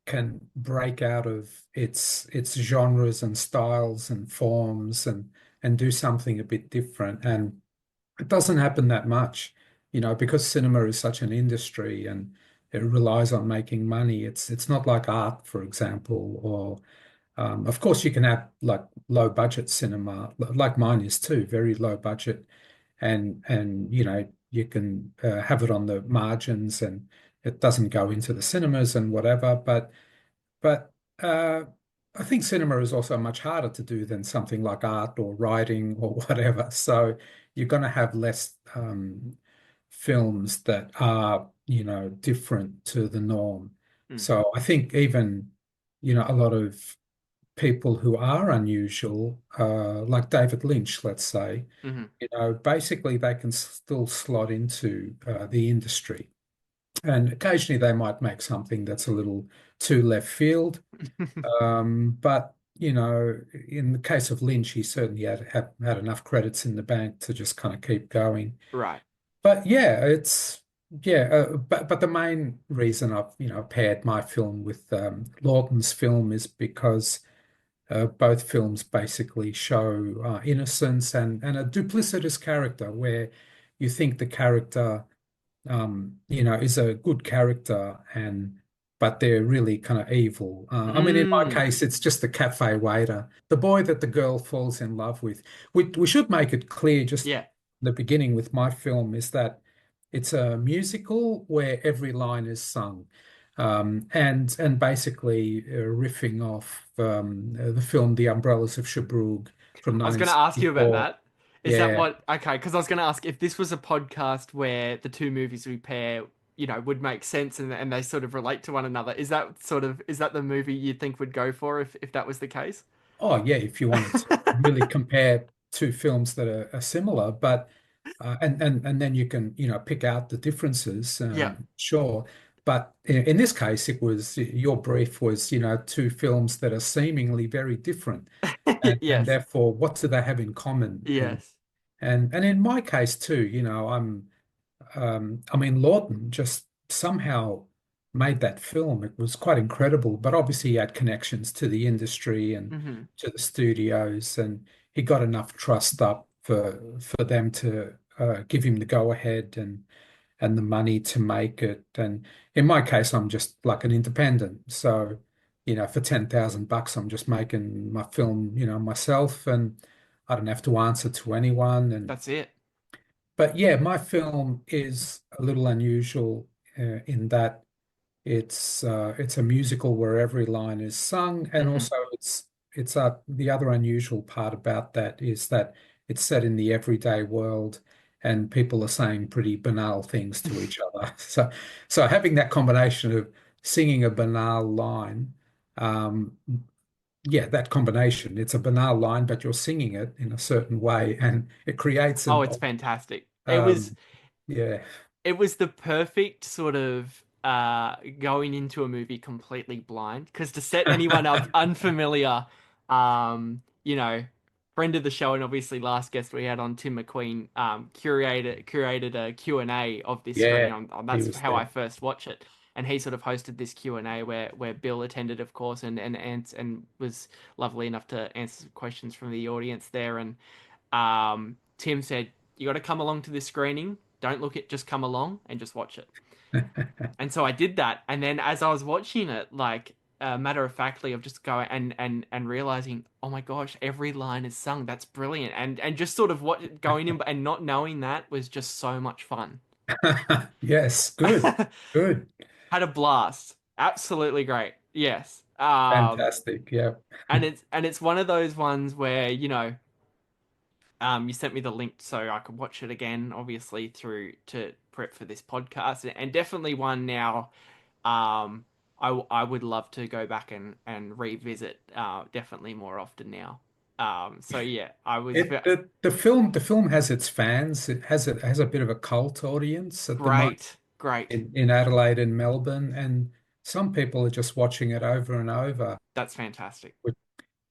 S6: can break out of its genres and styles and forms and do something a bit different. And it doesn't happen that much, because cinema is such an industry and it relies on making money. It's not like art, for example, or of course you can have like low budget cinema, like mine is too, very low budget, and you can have it on the margins and it doesn't go into the cinemas and whatever. But I think cinema is also much harder to do than something like art or writing or whatever. So you're going to have less films that are, different to the norm.
S5: Mm,
S6: So I think even, a lot of people who are unusual, like David Lynch, let's say,
S5: hmm
S6: basically they can still slot into the industry. And occasionally they might make something that's a little too left field. But in the case of Lynch, he certainly had enough credits in the bank to just kind of keep going.
S5: Right.
S6: But yeah, but the main reason I've paired my film with Lawton's film is because both films basically show innocence and a duplicitous character where you think the character is a good character but they're really kind of evil. I mean, in my
S5: Mm,
S6: case, it's just the cafe waiter, the boy that the girl falls in love with. We should make it clear just
S5: yeah.
S6: the beginning with my film is that it's a musical where every line is sung. And basically riffing off the film The Umbrellas of Cherbourg from
S5: I was going to ask you about
S6: 1964.
S5: that. Is that
S6: Yeah.
S5: what? Okay, because I was going to ask if this was a podcast where the two movies we pair, would make sense and they sort of relate to one another. Is that the movie you think would go for if that was the case?
S6: Oh, yeah, if you wanted to really compare two films that are similar, but and then you can pick out the differences,
S5: Yeah.
S6: sure. But in this case, it was your brief was two films that are seemingly very different, and
S5: Yes.
S6: therefore, what do they have in common?
S5: Yes.
S6: And in my case too, I mean, Lawton just somehow made that film. It was quite incredible, but obviously he had connections to the industry and
S5: hmm
S6: to the studios, and he got enough trust up for them to give him the go ahead and the money to make it. And in my case, I'm just like an independent, so for $10,000, I'm just making my film, myself, and I don't have to answer to anyone. And
S5: That's it.
S6: but yeah, my film is a little unusual in that it's a musical where every line is sung, and
S5: hmm
S6: also the other unusual part about that is that it's set in the everyday world, and people are saying pretty banal things to each other. So having that combination of singing a banal line, um, yeah, that combination, it's a banal line, but you're singing it in a certain way, and it creates
S5: Oh,
S6: an,
S5: it's fantastic.
S6: um, yeah,
S5: It was the perfect sort of going into a movie completely blind, because to set anyone up unfamiliar, you know, friend of the show and obviously last guest we had on, Tim McQueen, curated a Q&A of this screening.
S6: yeah, he
S5: That's
S6: was
S5: how I
S6: there.
S5: first watched it, and he sort of hosted this Q&A where Bill attended, of course, and was lovely enough to answer some questions from the audience there. And Tim said, "You got to come along to this screening. Don't look at, just come along and just watch it." And so I did that. And then as I was watching it, like matter of factly, of just going and realizing, oh my gosh, every line is sung. That's brilliant. And just sort of what going in and not knowing that was just so much fun.
S6: Yes, good, good,
S5: Had a blast. Absolutely great. Yes.
S6: fantastic. Yeah.
S5: And it's one of those ones where, you sent me the link so I could watch it again, obviously through to prep for this podcast, and definitely one now. I would love to go back and revisit, definitely more often now. So yeah, I was
S6: The film has its fans. It has a bit of a cult audience at the moment
S5: great, great.
S6: in Adelaide and Melbourne, and some people are just watching it over and over.
S5: That's fantastic,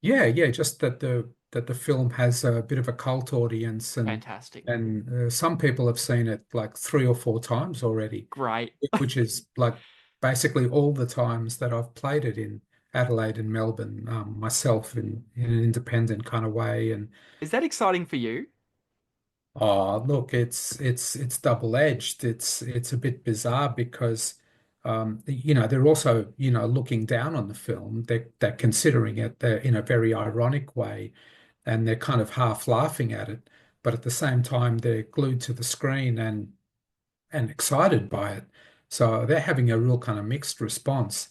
S6: Yeah, yeah, just that the film has a bit of a cult audience, and
S5: fantastic,
S6: some people have seen it like 3 or 4 times already,
S5: great.
S6: which is like basically all the times that I've played it in Adelaide and Melbourne, myself in an independent kind of way. And
S5: Is that exciting for you?
S6: oh, look, it's double-edged. It's a bit bizarre because they're also, looking down on the film. They're considering it in a very ironic way, and they're kind of half laughing at it, but at the same time they're glued to the screen and excited by it. So they're having a real kind of mixed response,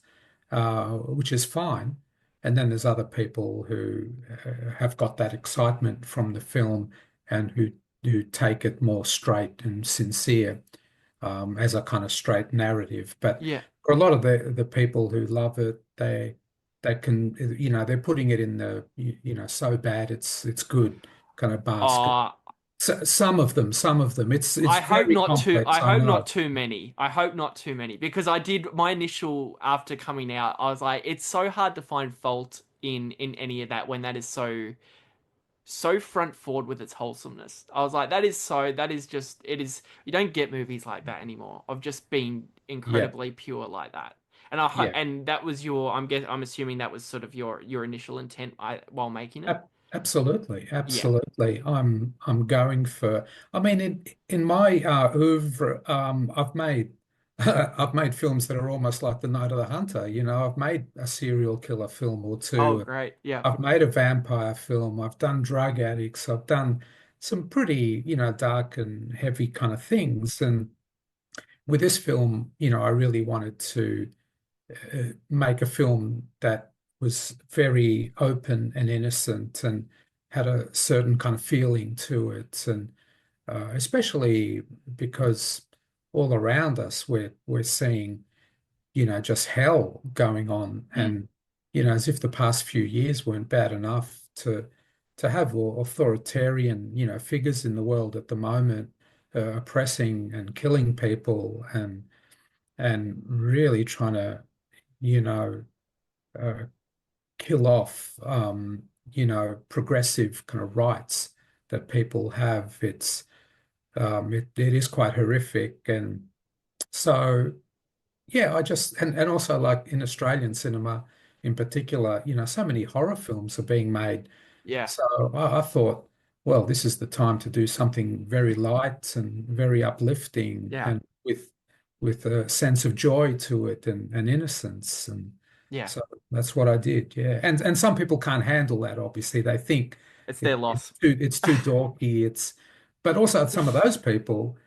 S6: which is fine. And then there's other people who have got that excitement from the film and who take it more straight and sincere, as a kind of straight narrative. But
S5: Yeah.
S6: for a lot of the people who love it, they can, they're putting it in the, so bad it's good kind of basket.
S5: Uh,
S6: So, some of them, it's
S5: I hope
S6: very
S5: not too. I
S6: complex, I
S5: hope not
S6: know.
S5: too many. I hope not too many, because I did my initial after coming out. I was like, it's so hard to find fault in any of that when that is so front forward with its wholesomeness. I was like, that is just it is. You don't get movies like that anymore of just being
S6: Yeah,
S5: incredibly pure like that.
S6: yeah.
S5: And that was I'm assuming that was sort of your initial intent while making it.
S6: Absolutely,
S5: Yeah.
S6: absolutely. I'm going for. I mean, in my oeuvre, I've made I've made films that are almost like The Night of the Hunter. I've made a serial killer film or
S5: Oh,
S6: two.
S5: great. Yeah.
S6: I've made a vampire film. I've done drug addicts. I've done some pretty, dark and heavy kind of things. And with this film, I really wanted to make a film that was very open and innocent and had a certain kind of feeling to it, and especially because all around us we're seeing, just hell going on,
S5: Mm.
S6: and as if the past few years weren't bad enough to have authoritarian, figures in the world at the moment, oppressing and killing people and really trying to, you know, uh, kill off, progressive kind of rights that people have. It is quite horrific. And so, yeah, and also like in Australian cinema in particular, so many horror films are being made.
S5: Yeah.
S6: So I thought, well, this is the time to do something very light and very uplifting
S5: Yeah.
S6: and with a sense of joy to it and innocence. And
S5: Yeah.
S6: so that's what I did. Yeah. And some people can't handle that, obviously. They think
S5: It's their
S6: it's
S5: loss.
S6: too dorky. But also some of those people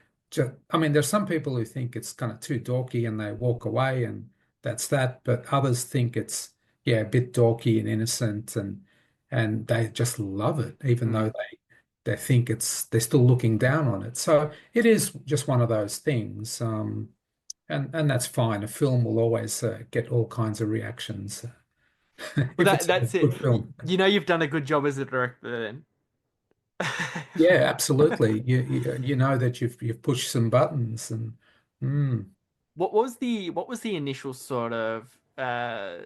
S6: I mean, there's some people who think it's kind of too dorky and they walk away and that's that. But others think it's, yeah, a bit dorky and innocent and they just love it, even though
S5: Mm.
S6: they think they're still looking down on it. So it is just one of those things. And that's fine. A film will always get all kinds of reactions
S5: Well,
S6: if it's a
S5: that's it.
S6: good film.
S5: You know you've done a good job as a director then.
S6: Yeah, absolutely. You know that you've pushed some buttons and mm.
S5: What was the initial sort of like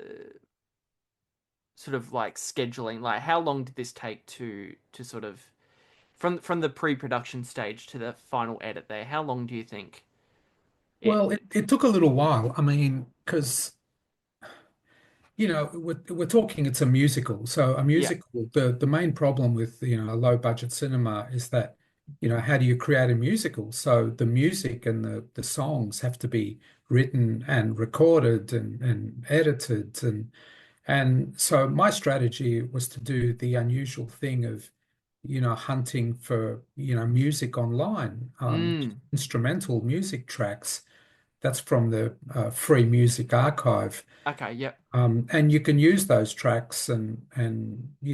S5: scheduling? Like how long did this take to sort of from the pre-production stage to the final edit there? How long do you think it
S6: Well, it took a little while. I mean, because we're talking it's a musical. So a
S5: Yeah.
S6: musical, the main problem with, a low budget cinema is that, how do you create a musical? So the music and the songs have to be written and recorded and edited and so my strategy was to do the unusual thing of, hunting for, music online,
S5: Mm.
S6: instrumental music tracks. That's from the Free Music Archive.
S5: Okay, yep.
S6: And you can use those tracks and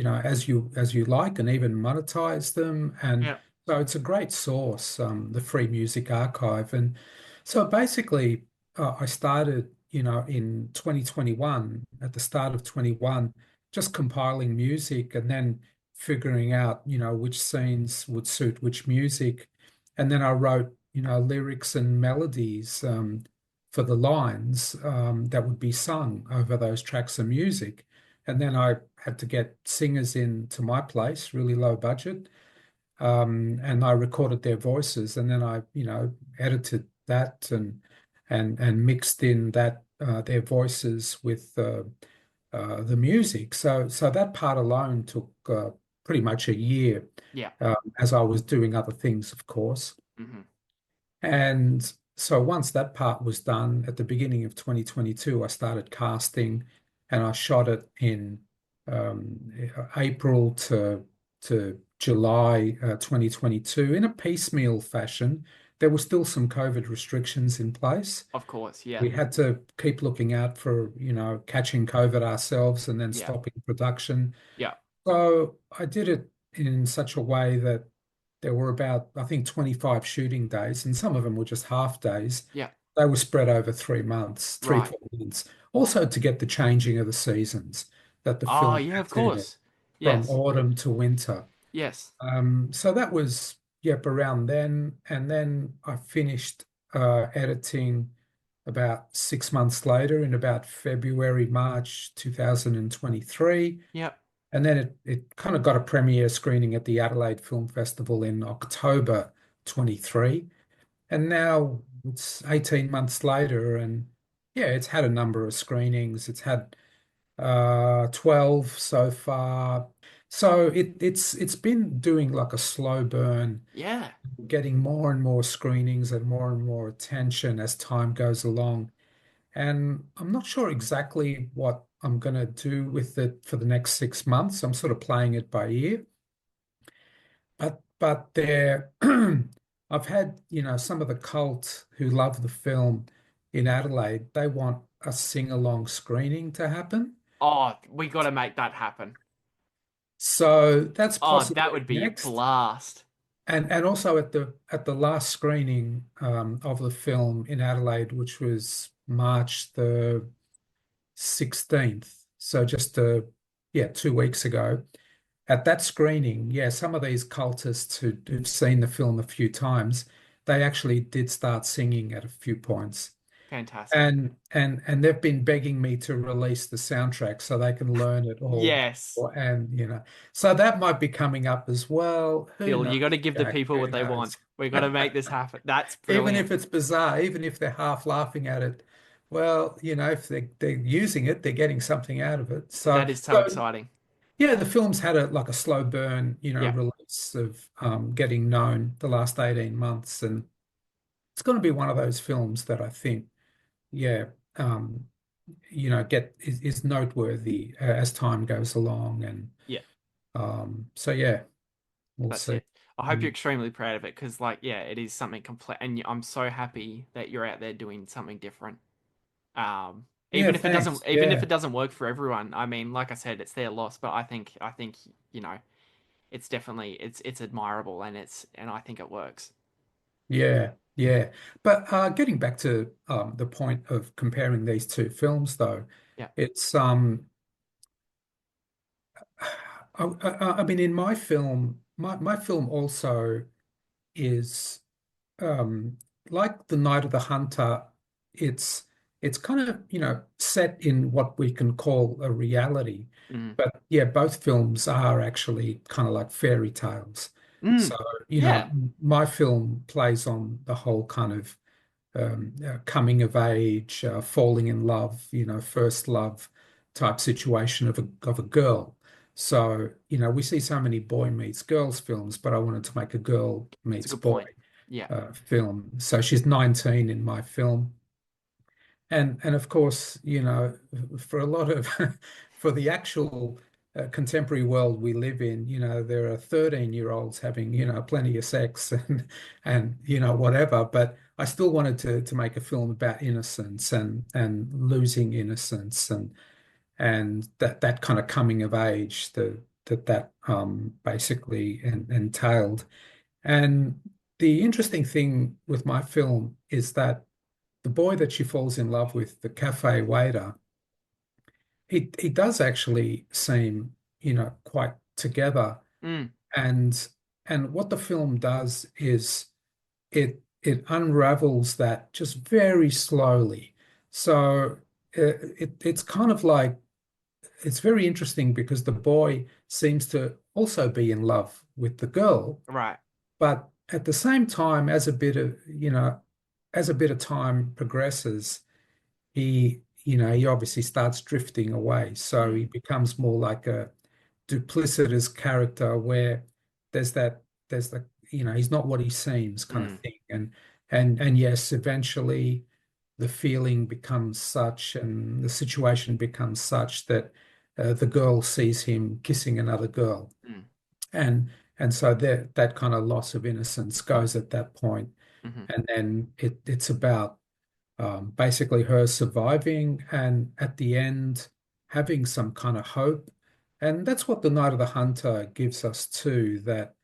S6: as you like and even monetize them. And
S5: Yep.
S6: so it's a great source, the Free Music Archive. And so basically, I started, in 2021, at the start of 21, just compiling music and then figuring out, which scenes would suit which music. And then I wrote, lyrics and melodies. For the lines that would be sung over those tracks of music. And then I had to get singers in to my place, really low budget, and I recorded their voices, and then I, edited that and mixed in that their voices with the music. So that part alone took pretty much a year,
S5: Yeah.
S6: as I was doing other things, of course.
S5: Hmm.
S6: And so once that part was done at the beginning of 2022, I started casting and I shot it in April to July 2022 in a piecemeal fashion. There were still some COVID restrictions in place.
S5: Of course, yeah.
S6: We had to keep looking out for, catching COVID ourselves and then
S5: Yeah.
S6: stopping production.
S5: Yeah.
S6: So I did it in such a way that there were about, I think, 25 shooting days, and some of them were just half days.
S5: Yeah.
S6: They were spread over 3 months,
S5: Right.
S6: 4 months. Also to get the changing of the seasons that the
S5: Oh,
S6: film
S5: yeah, of
S6: has in it,
S5: course.
S6: from
S5: Yes.
S6: autumn to winter.
S5: Yes.
S6: So that was, yep, around then. And then I finished editing about 6 months later in about February, March 2023.
S5: Yep.
S6: And then it kind of got a premiere screening at the Adelaide Film Festival in October 23. And now it's 18 months later, and yeah, it's had a number of screenings. It's had 12 so far. So it's been doing like a slow burn,
S5: Yeah.
S6: getting more and more screenings and more attention as time goes along. And I'm not sure exactly what I'm going to do with it for the next 6 months. I'm sort of playing it by ear. But there, I've had, some of the cult who love the film in Adelaide, they want a sing-along screening to happen.
S5: Oh, we got to make that happen.
S6: So that's
S5: Oh, that would
S6: possibly
S5: be a
S6: next.
S5: blast.
S6: And also at the last screening of the film in Adelaide, which was March the 16th. So just yeah, 2 weeks ago. At that screening, yeah, some of these cultists who've seen the film a few times, they actually did start singing at a few points.
S5: Fantastic.
S6: And they've been begging me to release the soundtrack so they can learn it all.
S5: Yes.
S6: And so that might be coming up as well. Who
S5: Phil,
S6: knows,
S5: you got to give the
S6: Jack?
S5: people
S6: Who
S5: what they want.
S6: knows?
S5: We got to make this happen. That's
S6: Even
S5: brilliant.
S6: if it's bizarre, even if they're half laughing at it, well, if they're using it, they're getting something out of it.
S5: That is so exciting.
S6: Yeah, the film's had a slow burn,
S5: Yeah.
S6: release of getting known the last 18 months, and it's going to be one of those films that I think, yeah, get is noteworthy as time goes along, and
S5: Yeah.
S6: so yeah, we'll
S5: That's
S6: see.
S5: it. I hope you're
S6: Mm.
S5: extremely proud of it because, like, yeah, it is something complete, and I'm so happy that you're out there doing something different.
S6: Yeah,
S5: Even if it
S6: thanks.
S5: doesn't, even if
S6: Yeah,
S5: it doesn't work for everyone, I mean, like I said, it's their loss. But I think, you know, it's definitely it's admirable, and I think it works.
S6: Yeah, yeah. But getting back to the point of comparing these two films, though,
S5: Yeah.
S6: it's I mean, in my film, my film also is um, like The Night of the Hunter. It's it's kind of, set in what we can call a reality.
S5: Mm.
S6: But yeah, both films are actually kind of like fairy tales. So,
S5: Mm. Yeah.
S6: my film plays on the whole kind of coming of age, falling in love, first love type situation of a girl. So, we see so many boy meets girls films, but I wanted to make a girl
S5: It's a
S6: meets
S5: good
S6: boy
S5: point. Yeah.
S6: film. So she's 19 in my film. And of course, for a lot of for the actual contemporary world we live in, there are 13-year-olds having, plenty of sex and whatever. But I still wanted to make a film about innocence and losing innocence and that kind of coming of age that basically entailed. And the interesting thing with my film is that the boy that she falls in love with, the cafe waiter, he does actually seem, quite together.
S5: Mm.
S6: And what the film does is it unravels that just very slowly. So it's kind of like it's very interesting because the boy seems to also be in love with the girl,
S5: Right.
S6: but at the same time, as a bit of time progresses, he obviously starts drifting away. So
S5: Mm.
S6: he becomes more like a duplicitous character where there's that, he's not what he seems kind of
S5: Mm.
S6: thing. And yes, eventually the feeling becomes such and the situation becomes such that the girl sees him kissing another girl.
S5: Mm.
S6: And so that kind of loss of innocence goes at that point.
S5: Mm-hmm.
S6: And then it's about basically her surviving and at the end having some kind of hope. And that's what The Night of the Hunter gives us too, that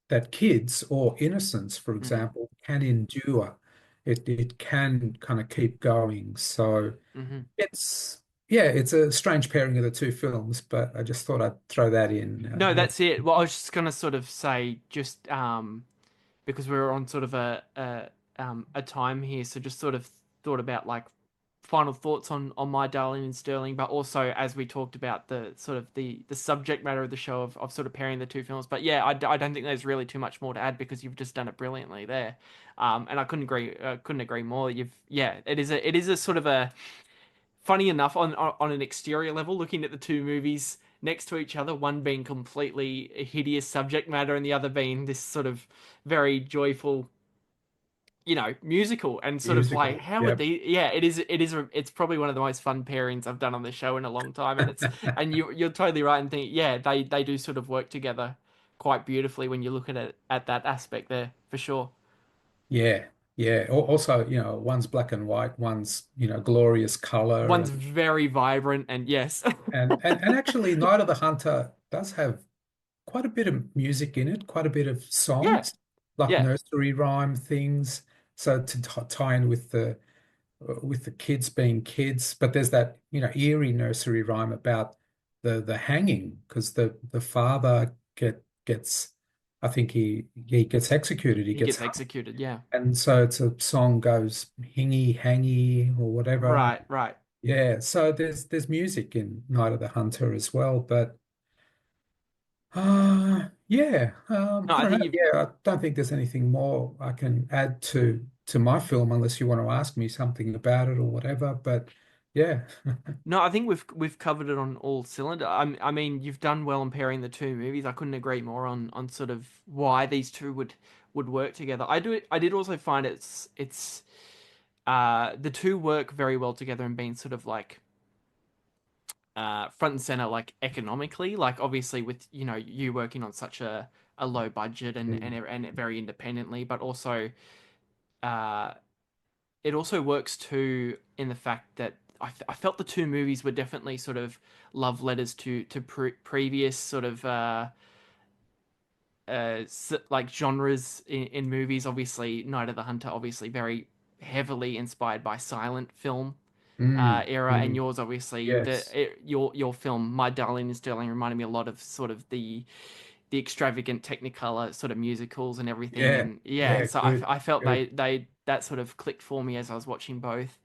S6: that kids or innocence, for
S5: Mm-hmm.
S6: example, can endure. It can kind of keep going. So
S5: Mm-hmm.
S6: it's yeah, it's a strange pairing of the two films, but I just thought I'd throw that in.
S5: No, that's it. Well, I was just gonna sort of say, just because we were on sort of a time here, so just sort of thought about like final thoughts on My Darling in Sterling, but also as we talked about the sort of the subject matter of the show of sort of pairing the two films. But yeah, I don't think there's really too much more to add because you've just done it brilliantly there. And I couldn't agree more. It is a sort of a funny enough on an exterior level, looking at the two movies next to each other, one being completely hideous subject matter and the other being this sort of very joyful, musical, and sort of like
S6: Musical.
S5: how would
S6: Yep.
S5: they? Yeah, it's probably one of the most fun pairings I've done on the show in a long time, and you're totally right and think yeah they do sort of work together quite beautifully when you look at it at that aspect there for sure.
S6: Yeah. Yeah. Also, one's black and white, one's, glorious color
S5: One's very vibrant and yes,
S6: and actually Night of the Hunter does have quite a bit of music in it, quite a bit of
S5: yeah,
S6: songs, like
S5: yeah,
S6: nursery rhyme things. So to tie in with the kids being kids, but there's that, eerie nursery rhyme about the hanging because the father gets I think he gets executed, he
S5: he
S6: gets
S5: gets
S6: hung.
S5: executed. Yeah,
S6: And so it's a song goes hingy hangy or whatever.
S5: right, right.
S6: Yeah, so there's music in Night of the Hunter as well, but yeah,
S5: No,
S6: I
S5: I
S6: don't know.
S5: think you've
S6: Yeah, I don't think there's anything more I can add to my film unless you want to ask me something about it or whatever. But yeah,
S5: No, I think we've covered it on all cylinder. I mean, you've done well in pairing the two movies. I couldn't agree more on sort of why these two would work together. I did also find it's the two work very well together and being sort of like front and center like economically, like obviously with you working on such a low budget
S6: Mm.
S5: and very independently, but also uh it also works too in the fact that I felt the two movies were definitely sort of love letters to previous sort of like genres in movies. Obviously, Night of the Hunter, obviously very heavily inspired by silent film
S6: Mm,
S5: era, and
S6: mm,
S5: yours obviously
S6: yes.
S5: your film My Darling in Sterling reminded me a lot of sort of the extravagant Technicolor sort of musicals and everything,
S6: Yeah.
S5: and yeah,
S6: Yeah.
S5: so
S6: Good.
S5: I felt
S6: Good.
S5: they that sort of clicked for me as I was watching both.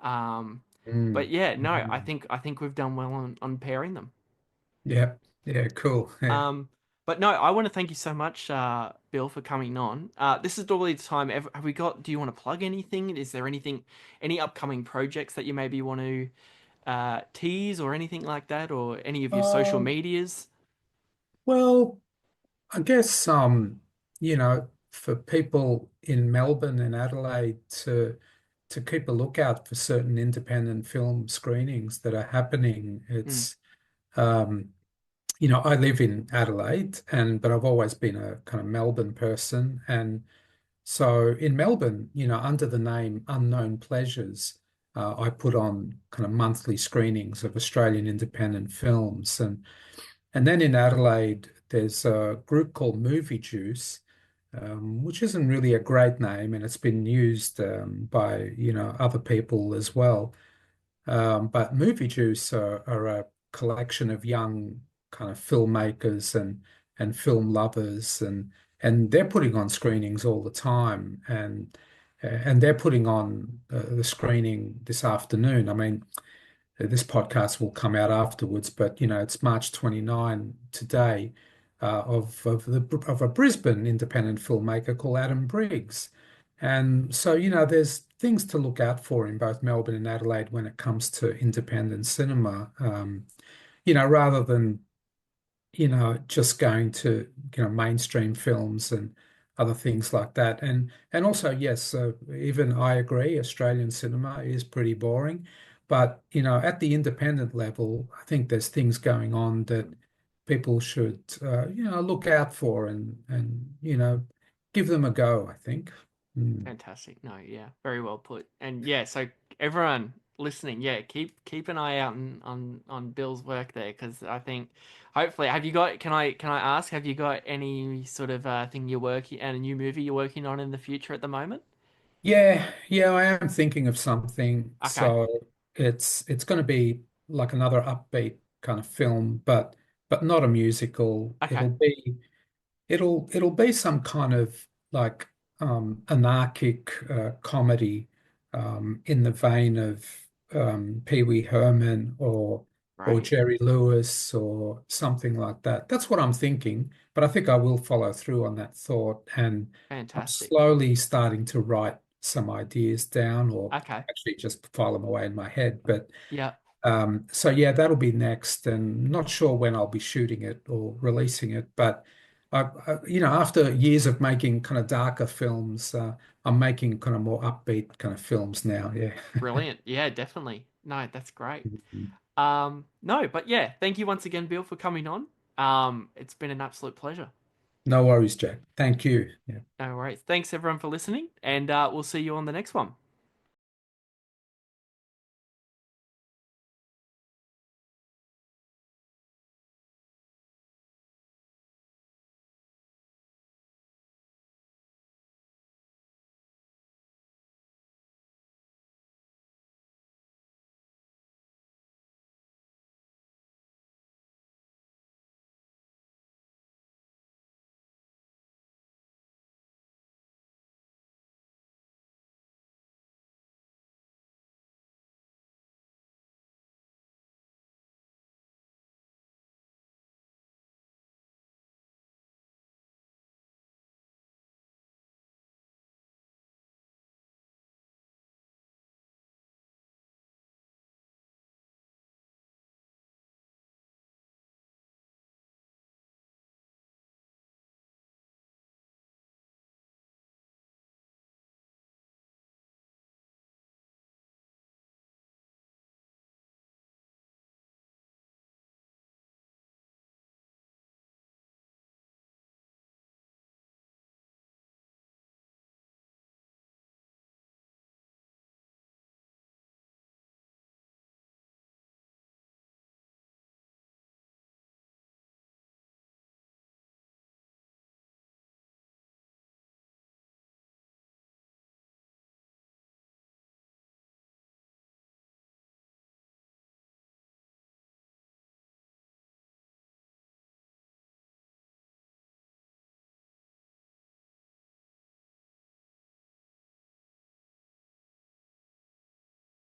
S5: Um, but
S6: Mm,
S5: yeah, no,
S6: mm.
S5: I think we've done well on pairing them.
S6: Yeah. Yeah. Cool. Yeah.
S5: Um, but no, I want to thank you so much, Bill, for coming on. This is normally the time. Have we got? Do you want to plug anything? Is there anything, any upcoming projects that you maybe want to tease or anything like that, or any of your social
S6: Um,
S5: medias?
S6: well, I guess for people in Melbourne and Adelaide to keep a lookout for certain independent film screenings that are happening.
S5: Mm,
S6: Um, I live in Adelaide and but I've always been a kind of Melbourne person. And so in Melbourne, under the name Unknown Pleasures, I put on kind of monthly screenings of Australian independent films. And then in Adelaide, there's a group called Movie Juice, which isn't really a great name, and it's been used by other people as well. But Movie Juice are a collection of young kind of filmmakers and film lovers, and they're putting on screenings all the time, and they're putting on the screening this afternoon. I mean, this podcast will come out afterwards, but it's March 29 today, of a Brisbane independent filmmaker called Adam Briggs. And so, there's things to look out for in both Melbourne and Adelaide when it comes to independent cinema. Rather than just going to, mainstream films and other things like that. And also, yes, even I agree, Australian cinema is pretty boring. But, at the independent level, I think there's things going on that people should, look out for and, give them a go, I think. Mm.
S5: fantastic. No, yeah, very well put. And yeah, so everyone listening, yeah, keep an eye out on Bill's work there, because I think hopefully, have you got? Can I ask? Have you got any sort of thing you're working and a new movie you're working on in the future at the moment?
S6: Yeah, I am thinking of something.
S5: Okay,
S6: So it's going to be like another upbeat kind of film, but not a musical.
S5: okay,
S6: It'll be some kind of like anarchic comedy in the vein of Pee Wee Herman or
S5: great,
S6: Jerry Lewis or something like that. That's what I'm thinking, but I think I will follow through on that thought, and I'm
S5: fantastic.
S6: slowly starting to write some ideas down or
S5: Okay,
S6: actually just file them away in my head. But
S5: yeah,
S6: so yeah, that'll be next, and not sure when I'll be shooting it or releasing it. But after years of making kind of darker films, I'm making kind of more upbeat kind of films now. Yeah.
S5: brilliant. Yeah, definitely. No, that's great.
S6: Mhm.
S5: No, but yeah, thank you once again, Bill, for coming on. It's been an absolute pleasure.
S6: No worries, Jack. Thank you. Yeah.
S5: No worries. Thanks everyone for listening, and we'll see you on the next one.